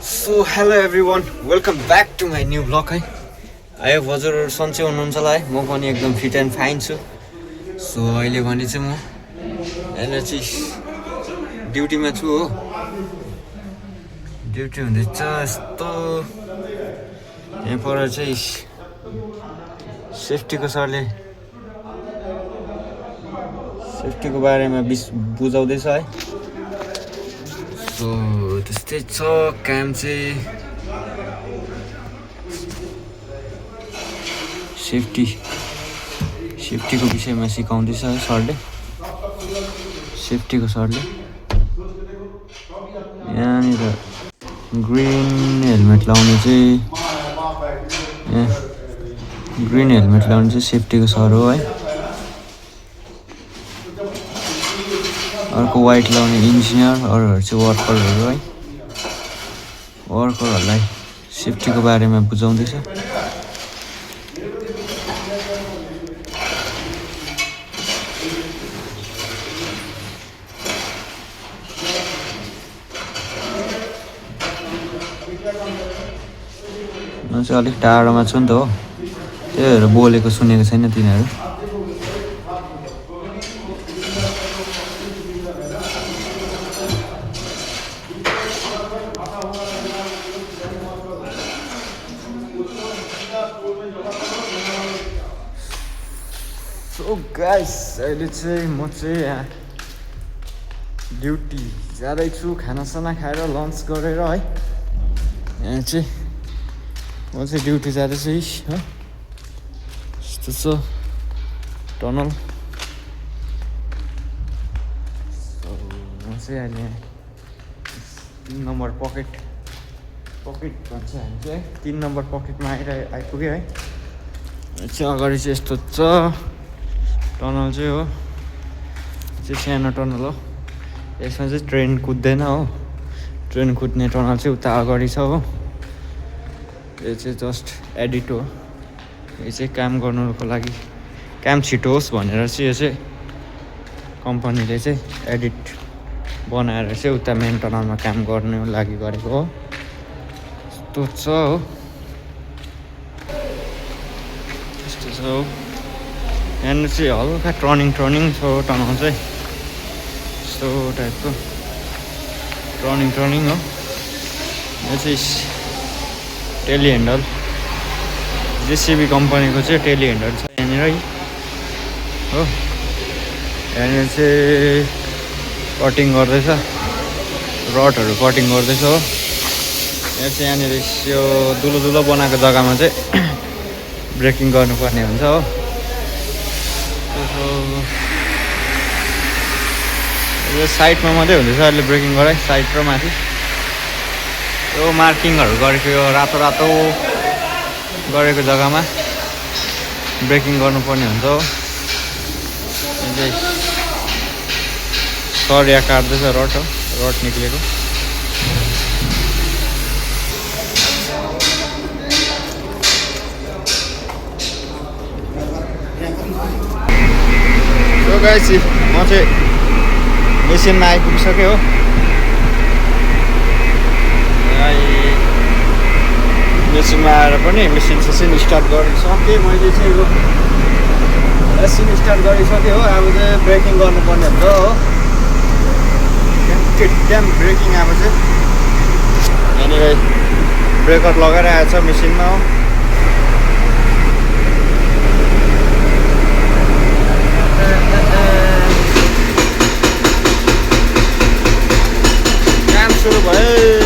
So hello everyone welcome back to my new blog है। I hope हजुर सन्चै हुनुहुन्छ होला है। म पनि एकदम फिट एन्ड फाइन छु। सो अहिले भने चाहिँ म यहाँनिर चाहिँ ड्युटीमा छु हो। ड्युटी हुँदैछ यस्तो यहाँ पर चाहिँ सेफ्टीको सरले सेफ्टीको बारेमा बुझाउँदैछ है। सो त्यस्तै छ काम चाहिँ सेफ्टीको विषयमा सिकाउँदैछ है सरले। सेफ्टीको सरले यहाँनिर ग्रिन हेलमेट लाउने चाहिँ सेफ्टीको सर हो है। अर्को वाइट लाउने इन्जिनियर अरूहरू चाहिँ वर्करहरू है। वर्करहरूलाई सेफ्टीको बारेमा बुझाउँदैछ। म चाहिँ अलिक टाढोमा छु नि त हो, त्यही भएर बोलेको सुनेको छैन तिनीहरू। सो गाइस अहिले चाहिँ म चाहिँ यहाँ ड्युटी जाँदैछु। खानासाना खाएर लन्च गरेर है। यहाँ चाहिँ म चाहिँ ड्युटी जाँदैछु है। यस्तो छ टनल। म चाहिँ अहिले 3 नम्बर पकेट भन्छ हामी चाहिँ 3 नम्बर पकेटमा आइपुग्यो है। चाहिँ अगाडि चाहिँ यस्तो छ टनल चाहिँ हो। चाहिँ सानो टनल हो। यसमा चाहिँ ट्रेन कुद्दैन हो। ट्रेन कुद्ने टनल चाहिँ उता अगाडि छ हो। यो चाहिँ जस्ट एडिट हो। यो चाहिँ काम गर्नुको लागि काम छिटो होस् भनेर चाहिँ यो चाहिँ कम्पनीले चाहिँ एडिट बनाएर चाहिँ उता मेन टनलमा काम गर्नु लागि गरेको हो। यस्तो छ हो। यस्तो छ हो। यहाँनिर चाहिँ हल्का टर्निङ छ टनल चाहिँ यस्तो टाइपको टर्निङ हो। यो चाहिँ टेलिहेन्डल जेसिबी कम्पनीको चाहिँ टेलिहेन्डल छ यहाँनिर है हो। यहाँनिर चाहिँ कटिङ गर्दैछ, रडहरू कटिङ गर्दैछ हो। यहाँ चाहिँ यहाँनिर यो दुलो बनाएको जग्गामा चाहिँ ब्रेकिङ गर्नुपर्ने हुन्छ हो। यो साइडमा मात्रै हुँदैछ अहिले ब्रेकिङ गराइ, साइड र माथि यो मार्किङहरू गरेको यो रातो गरेको जग्गामा ब्रेकिङ गर्नुपर्ने हुन्छ हो। यहाँ चाहिँ सरिया काट्दैछ, रड निक्लेको। सो गाइस म चाहिँ मेसिनमा आइपुगिसकेँ हो। मेसिनमा आएर पनि मेसिन स्टार्ट गरिसकेँ मैले चाहिँ यो मेसिन स्टार्ट गरिसकेँ हो। अब चाहिँ ब्रेकिङ गर्नुपर्ने हुन्छ हो। ट्याम ब्रेकिङ अब चाहिँ यहाँनिर ब्रेकर लगाएर आएको छ मेसिनमा हो। काम सुरु भयो।